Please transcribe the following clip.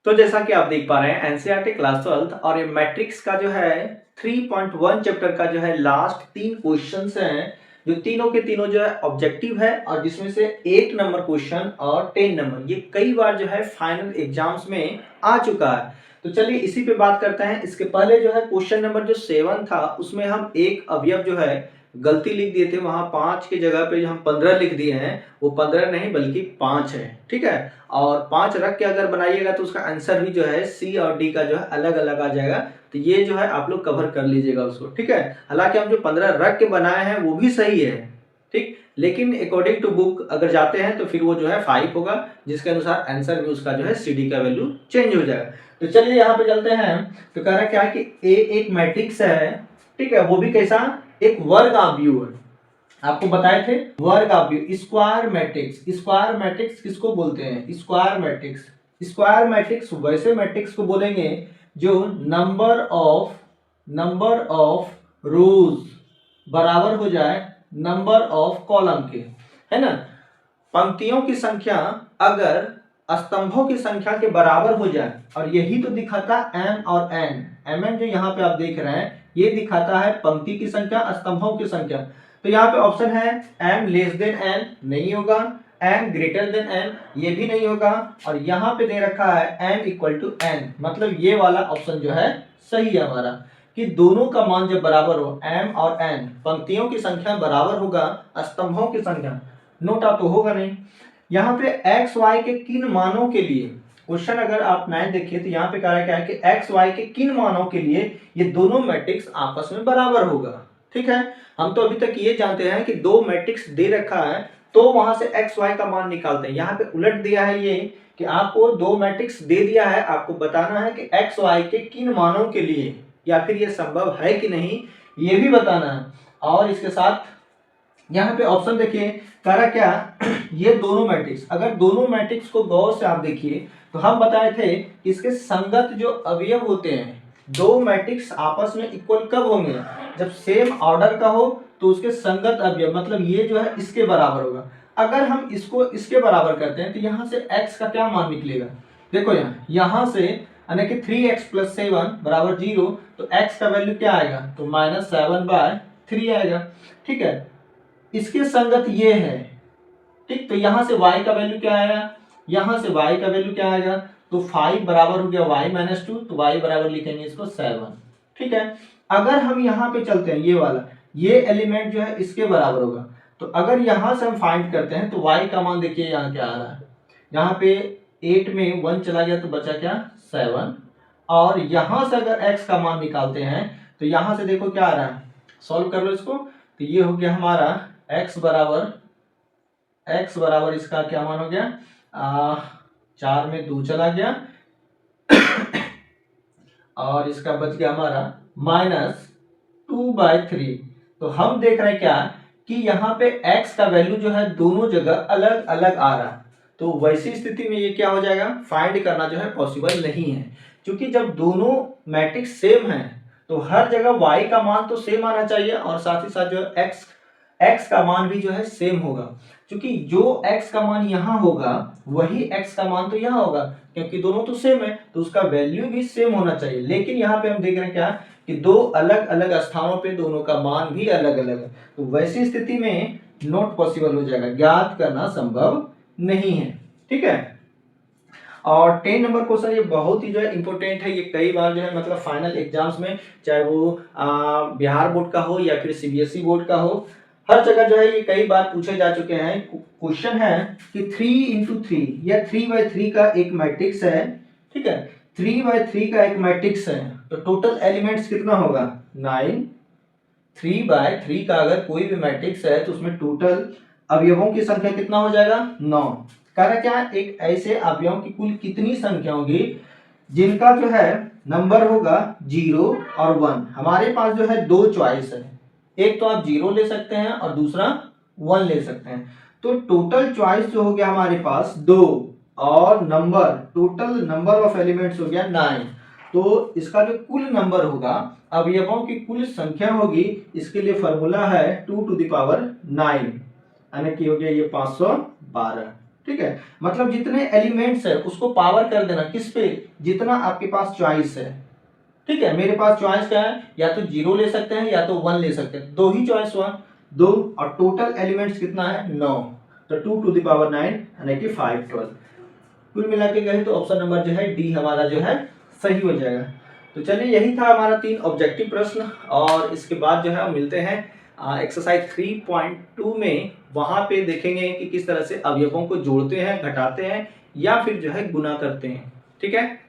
तो जैसा कि आप देख पा रहे हैं एनसीईआरटी क्लास 12 और ये मैट्रिक्स का जो है 3.1 चैप्टर का जो है लास्ट 3 क्वेश्चंस हैं, जो तीनों के तीनों जो है ऑब्जेक्टिव है और जिसमें से 8 नंबर क्वेश्चन और 10 नंबर ये कई बार जो है फाइनल एग्जाम्स में आ चुका है। तो चलिए इसी पे बात करते हैं। इसके पहले जो है क्वेश्चन नंबर जो 7 था उसमें हम एक अवयव जो है गलती लिख दिए थे, वहां 5 की जगह पे हम 15 लिख दिए हैं। वो 15 नहीं बल्कि 5 है, ठीक है। और 5 रख के अगर बनाइएगा तो उसका आंसर भी जो है सी और डी का जो है अलग अलग आ जाएगा। तो ये जो है आप लोग कवर कर लीजिएगा उसको, ठीक है। हालांकि हम जो 15 रख के बनाए हैं वो भी सही है, ठीक, लेकिन अकॉर्डिंग टू बुक अगर जाते हैं तो फिर वो जो है 5 होगा, जिसके अनुसार आंसर भी उसका जो है सी डी का वैल्यू चेंज हो जाएगा। तो चलिए यहाँ पे चलते हैं। तो कह रहा क्या है कि ए एक मैट्रिक्स है, ठीक है, वो भी कैसा, एक वर्ग आव्यूह है। आपको बताए थे वर्ग आव्यूह स्क्वायर मैट्रिक्स। स्क्वायर मैट्रिक्स किसको बोलते हैं? Square matrix. स्क्वायर मैट्रिक्स वैसे मैट्रिक्स को बोलेंगे जो नंबर ऑफ रोज बराबर हो जाए नंबर ऑफ कॉलम के, है ना। पंक्तियों की संख्या अगर स्तंभों की संख्या के बराबर हो जाए, और यही तो दिखाता एम और एन। एम एन जो यहाँ पे आप देख रहे हैं ये दिखाता है पंक्ति की संख्या, स्तंभों की संख्या। तो यहाँ पे ऑप्शन है एम लेस देन एन, नहीं होगा। एम ग्रेटर देन एन, ये भी नहीं होगा। और यहाँ पे दे रखा है एम इक्वल टू एन, मतलब ये वाला ऑप्शन जो है सही है हमारा, कि दोनों का मान जब बराबर हो, एम और एन, पंक्तियों की संख्या बराबर होगा स्तंभों की संख्या, नोटा तो होगा नहीं। यहाँ पे एक्स वाई के किन मानों के लिए क्वेश्चन अगर आप नए देखिए तो यहाँ पे कह रहा है क्या है कि एक्स वाई के किन मानों के लिए ये दोनों मैट्रिक्स आपस में बराबर होगा, ठीक है। हम तो अभी तक ये जानते हैं कि दो मैट्रिक्स दे रखा है तो वहां से एक्स वाई का मान निकालते हैं। यहाँ पे उलट दिया है ये कि आपको दो मैट्रिक्स दे दिया है, आपको बताना है कि एक्स वाई के किन मानों के लिए, या फिर ये संभव है कि नहीं ये भी बताना है। और इसके साथ यहाँ पे ऑप्शन देखिए कह रहा क्या, ये दोनों मैट्रिक्स, अगर दोनों मैट्रिक्स को गौर से आप देखिए तो हम बताए थे कि इसके संगत जो अवयव होते हैं, दो मैट्रिक्स आपस में इक्वल कब होंगे, जब सेम ऑर्डर का हो तो उसके संगत अवयव, मतलब ये जो है इसके बराबर होगा। अगर हम इसको इसके बराबर करते हैं तो यहाँ से x का क्या मान निकलेगा, देखो यहाँ से यानी कि 3x + 7 = 0, तो x का वैल्यू क्या आएगा, तो -7/3 आएगा, ठीक है। इसके संगत ये है, ठीक, तो यहां से y का वैल्यू क्या आएगा, यहां से y का वैल्यू क्या आएगा, तो 5 बराबर हो गया y - 2, तो y बराबर लिखेंगे इसको 7, ठीक है। अगर हम यहाँ पे चलते हैं ये वाला, ये एलिमेंट जो है इसके बराबर होगा, तो अगर यहां से हम फाइंड करते हैं तो y का मान देखिए यहाँ क्या आ रहा है, यहाँ पे 8 में 1 चला गया तो बचा क्या 7, और यहां से अगर x का मान निकालते हैं तो यहां से देखो क्या आ रहा है, सॉल्व कर लो इसको, तो ये हो गया हमारा x बराबर इसका क्या मान हो गया, 4 में 2 चला गया और इसका बच गया हमारा -2/3। तो हम देख रहे हैं क्या कि यहाँ पे x का वैल्यू जो है दोनों जगह अलग अलग आ रहा है। तो वैसी स्थिति में ये क्या हो जाएगा, फाइंड करना जो है पॉसिबल नहीं है, क्योंकि जब दोनों मैट्रिक्स सेम है तो हर जगह y का मान तो सेम आना चाहिए और साथ ही साथ जो x का मान भी जो है सेम होगा, क्योंकि जो x का मान यहाँ होगा वही x का मान तो यहाँ होगा, क्योंकि दोनों तो सेम है तो उसका वैल्यू भी सेम होना चाहिए। लेकिन यहाँ पे हम देख रहे हैं क्या कि दो अलग अलग स्थानों पे दोनों का मान भी अलग अलग है, तो वैसी स्थिति में नॉट पॉसिबल हो जाएगा, ज्ञात करना संभव नहीं है, ठीक है। और 10 नंबर क्वेश्चन ये बहुत ही जो है इंपॉर्टेंट है, ये कई बार जो है मतलब फाइनल एग्जाम्स में, चाहे वो बिहार बोर्ड का हो या फिर सीबीएसई बोर्ड का हो, हर जगह जो है ये कई बार पूछे जा चुके हैं। क्वेश्चन है कि 3×3 या 3/3 का एक मैट्रिक्स है, ठीक है, 3/3 का एक मैट्रिक्स है, तो टोटल एलिमेंट्स कितना होगा 9। 3/3 का अगर कोई भी मैट्रिक्स है तो उसमें टोटल अवयवों की संख्या कितना हो जाएगा 9। कह रहा क्या, एक ऐसे अवयवों की कुल कितनी संख्या होगी जिनका जो है नंबर होगा 0 और 1। हमारे पास जो है दो चॉइस है, एक तो आप 0 ले सकते हैं और दूसरा 1 ले सकते हैं। तो टोटल चॉइस जो हो गया हमारे पास 2 और number, total number of elements हो गया 9। तो इसका जो कुल नंबर होगा, अवयवों की कुल संख्या होगी, इसके लिए फॉर्मूला है 2 to the power 9, यानी कि हो गया ये 512। ठीक है, मतलब जितने एलिमेंट्स है उसको पावर कर देना किस पे, जितना आपके पास चॉइस है। ठीक है, मेरे पास चॉइस क्या है, या तो 0 ले सकते हैं या तो 1 ले सकते हैं, दो ही चॉइस हुआ, दो, और टोटल एलिमेंट्स कितना है 9, तो 2 टू द पावर 9 यानी कि 5 12। कुल मिला के कहें तो ऑप्शन नंबर जो है डी हमारा जो है सही हो जाएगा। तो चलिए यही था हमारा 3 ऑब्जेक्टिव प्रश्न, और इसके बाद जो है हम मिलते हैं एक्सरसाइज 3.2 में। वहां पे देखेंगे कि किस तरह से अवयवों को जोड़ते हैं, घटाते हैं या फिर जो है गुना करते हैं। ठीक है।